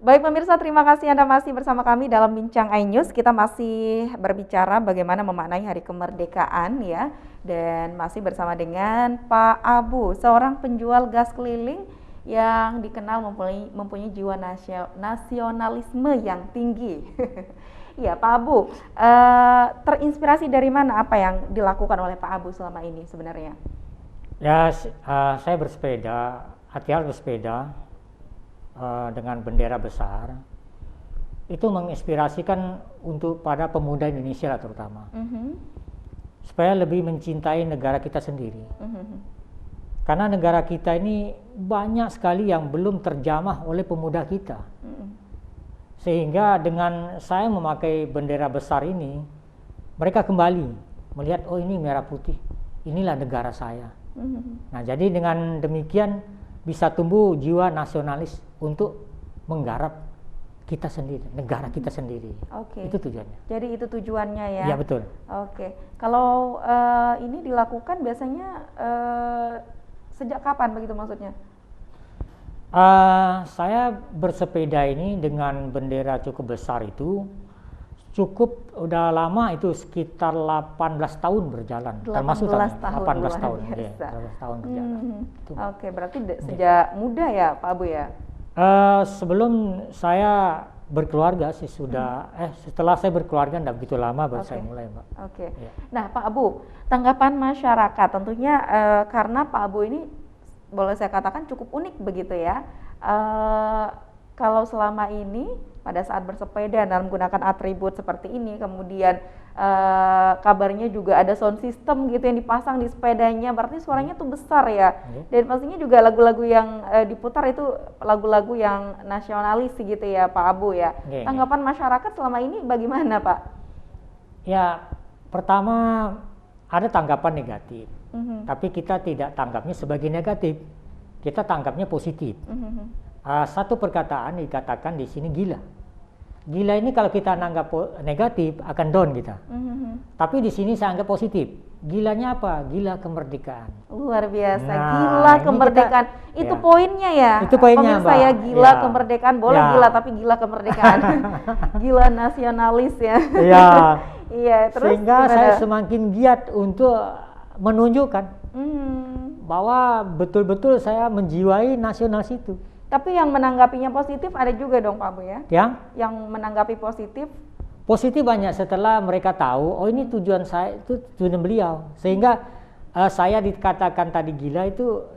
Baik pemirsa, terima kasih Anda masih bersama kami dalam Bincang iNews. Kita masih berbicara bagaimana memaknai Hari Kemerdekaan ya. Dan masih bersama dengan Pak Abu, seorang penjual gas keliling yang dikenal mempunyai jiwa nasionalisme yang tinggi. Iya Pak Abu, terinspirasi dari mana apa yang dilakukan oleh Pak Abu selama ini sebenarnya? Ya, saya bersepeda, hati-hati bersepeda dengan bendera besar. Itu menginspirasikan untuk pada pemuda Indonesia lah terutama. Supaya lebih mencintai negara kita sendiri. Karena negara kita ini banyak sekali yang belum terjamah oleh pemuda kita. Sehingga dengan saya memakai bendera besar ini, mereka kembali melihat, oh ini merah putih, inilah negara saya. Nah jadi dengan demikian bisa tumbuh jiwa nasionalis untuk menggarap kita sendiri, negara kita sendiri. Oke. Itu tujuannya. Jadi itu tujuannya ya? Iya betul. Oke. Kalau ini dilakukan biasanya sejak kapan begitu maksudnya? Saya bersepeda ini dengan bendera cukup besar itu cukup udah lama, itu sekitar 18 tahun berjalan. 18 termasuk tahun, 18 tahun, biasa. ya, 18 tahun berjalan. Oke, berarti sejak muda ya Pak Abu ya? Sebelum saya berkeluarga sih sudah, setelah saya berkeluarga enggak begitu lama baru saya mulai, Mbak. Oke. Ya. Nah Pak Abu, tanggapan masyarakat tentunya karena Pak Abu ini boleh saya katakan cukup unik begitu ya. Kalau selama ini pada saat bersepeda dan menggunakan atribut seperti ini, kemudian kabarnya juga ada sound system gitu yang dipasang di sepedanya, berarti suaranya tuh besar ya. Dan pastinya juga lagu-lagu yang diputar itu lagu-lagu yang nasionalis gitu ya Pak Abu ya. Tanggapan masyarakat selama ini bagaimana Pak? Ya, pertama ada tanggapan negatif, tapi kita tidak tanggapnya sebagai negatif, kita tanggapnya positif. Satu perkataan dikatakan di sini gila. Gila ini kalau kita anggap negatif akan down kita. Tapi di sini saya anggap positif. Gilanya apa? Gila kemerdekaan. Luar biasa. Nah, gila kemerdekaan. Itu poinnya ya. Itu poinnya, Mbak. Saya gila kemerdekaan, boleh gila tapi gila kemerdekaan. Gila nasionalis ya. Iya. Iya, terus sehingga gimana? saya semakin giat untuk menunjukkan bahwa betul-betul saya menjiwai nasionalis itu. Tapi yang menanggapinya positif ada juga dong Pak Bu ya? Yang menanggapi positif? Positif banyak setelah mereka tahu, oh ini tujuan saya, itu tujuan beliau. Sehingga saya dikatakan tadi gila itu,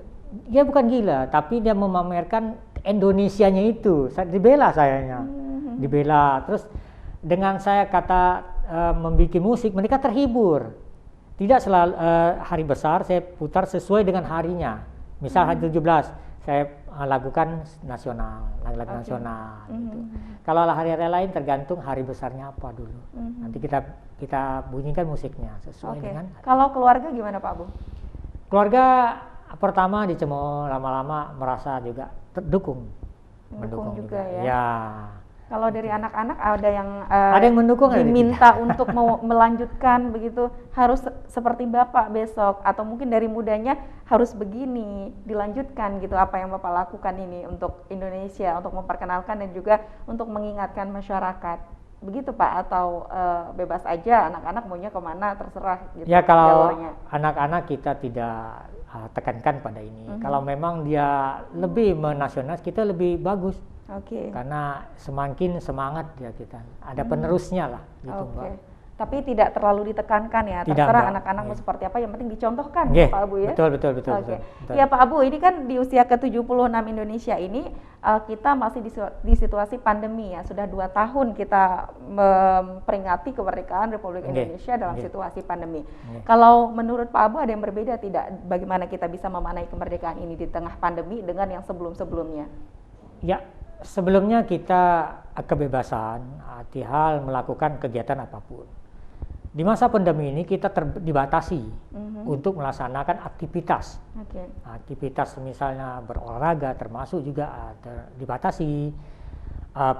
dia bukan gila, tapi dia memamerkan Indonesianya itu. Dibela sayanya, dibela. Terus dengan saya membuat musik, mereka terhibur. Tidak selalu hari besar saya putar sesuai dengan harinya. Misal hari 17, saya lakukan nasional, lagu-lagu nasional gitu. Kalau hari-hari lain tergantung hari besarnya apa dulu. Nanti kita bunyikan musiknya sesuai dengan hari. Kalau keluarga gimana Pak Bu? Keluarga pertama di Cemol lama-lama merasa juga mendukung juga ya. Kalau dari anak-anak ada yang mendukung, diminta untuk melanjutkan begitu, harus seperti Bapak besok, atau mungkin dari mudanya harus begini, dilanjutkan gitu, apa yang Bapak lakukan ini untuk Indonesia, untuk memperkenalkan dan juga untuk mengingatkan masyarakat. Begitu Pak, atau bebas aja anak-anak maunya kemana terserah gitu. Ya kalau anak-anak kita tidak tekankan pada ini. Kalau memang dia lebih menasionalis, kita lebih bagus. Karena semakin semangat dia kita, ada penerusnya lah gitu Mbak. Tapi tidak terlalu ditekankan ya, terserah anak-anak mau seperti apa, yang penting dicontohkan Pak Abu ya. Betul. Ya Pak Abu, ini kan di usia ke-76 Indonesia ini kita masih di situasi pandemi ya, sudah 2 tahun kita memperingati kemerdekaan Republik Indonesia dalam situasi pandemi. Kalau menurut Pak Abu ada yang berbeda tidak, bagaimana kita bisa memaknai kemerdekaan ini di tengah pandemi dengan yang sebelum-sebelumnya? Ya, sebelumnya kita kebebasan, hal melakukan kegiatan apapun. Di masa pandemi ini kita dibatasi untuk melaksanakan aktivitas. Aktivitas misalnya berolahraga termasuk juga dibatasi.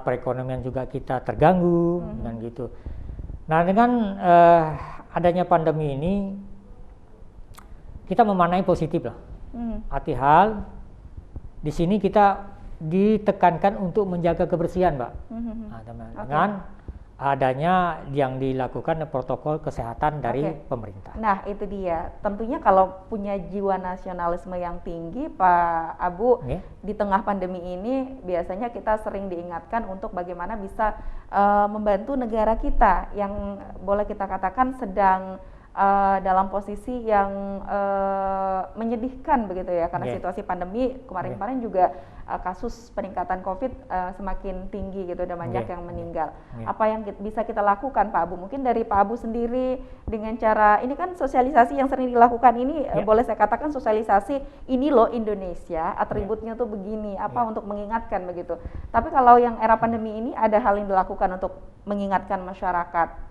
Perekonomian juga kita terganggu dan gitu. Nah dengan adanya pandemi ini kita memaknai positif lah. Arti hal di sini kita ditekankan untuk menjaga kebersihan, Mbak. Nah, Oke. dengan adanya yang dilakukan protokol kesehatan dari Oke. pemerintah. Nah, itu dia. Tentunya kalau punya jiwa nasionalisme yang tinggi, Pak Abu, Oke. di tengah pandemi ini biasanya kita sering diingatkan untuk bagaimana bisa membantu negara kita yang boleh kita katakan sedang dalam posisi yang menyedihkan begitu ya, karena Oke. situasi pandemi kemarin-kemarin juga kasus peningkatan COVID semakin tinggi gitu dan banyak Oke. yang meninggal. Oke. Apa yang bisa kita lakukan, Pak Abu? Mungkin dari Pak Abu sendiri dengan cara ini kan sosialisasi yang sering dilakukan ini Ya. boleh saya katakan sosialisasi ini loh Indonesia, atributnya tuh begini, apa Ya. untuk mengingatkan begitu. Tapi kalau yang era pandemi ini ada hal yang dilakukan untuk mengingatkan masyarakat.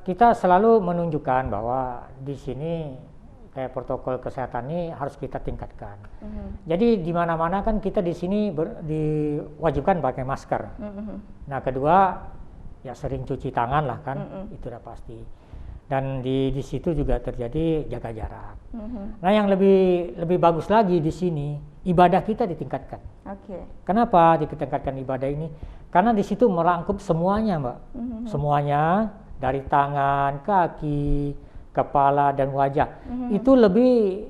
Kita selalu menunjukkan bahwa di sini kayak protokol kesehatan ini harus kita tingkatkan. Jadi di mana-mana kan kita di sini diwajibkan pakai masker. Nah, kedua ya sering cuci tangan lah kan, itu udah pasti. Dan di situ juga terjadi jaga jarak. Nah, yang lebih bagus lagi di sini ibadah kita ditingkatkan. Oke. Kenapa ditingkatkan ibadah ini? Karena di situ merangkup semuanya, Mbak. Semuanya dari tangan, kaki, kepala dan wajah. Itu lebih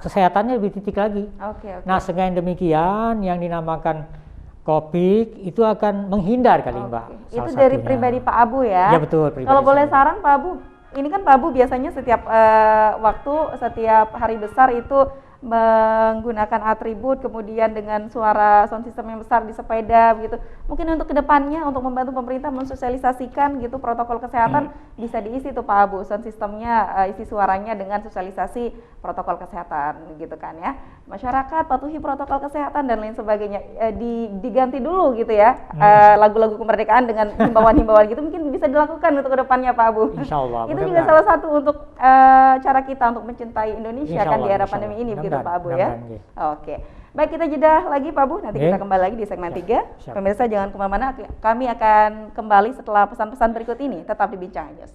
kesehatannya lebih titik lagi. Oke. Nah, dengan demikian yang dinamakan COVID itu akan menghindar kali, Mbak. Itu salah dari satunya. pribadi Pak Abu ya. Ya, betul, pribadi Kalau boleh saya. saran Pak Abu, ini kan Pak Abu biasanya setiap setiap hari besar itu menggunakan atribut, kemudian dengan suara sound system yang besar di sepeda begitu. Mungkin untuk kedepannya untuk membantu pemerintah mensosialisasikan gitu protokol kesehatan bisa diisi tuh Pak Abu sound systemnya, isi suaranya dengan sosialisasi protokol kesehatan gitu kan ya. Masyarakat patuhi protokol kesehatan dan lain sebagainya. Diganti dulu gitu ya lagu-lagu kemerdekaan dengan himbauan-himbauan gitu mungkin bisa dilakukan untuk kedepannya Pak Abu. Insya Allah. Itu juga salah satu untuk cara kita untuk mencintai Indonesia Insya kan di Allah, era insya pandemi Allah. ini begitu Mudah-mudahan, Pak Abu ya. mudah-mudahan, Oke. Baik, kita jeda lagi Pak Abu, nanti Oke. kita kembali lagi di segmen 3. Siap. Pemirsa jangan kemana-mana, kami akan kembali setelah pesan-pesan berikut ini, tetap di Bincang News.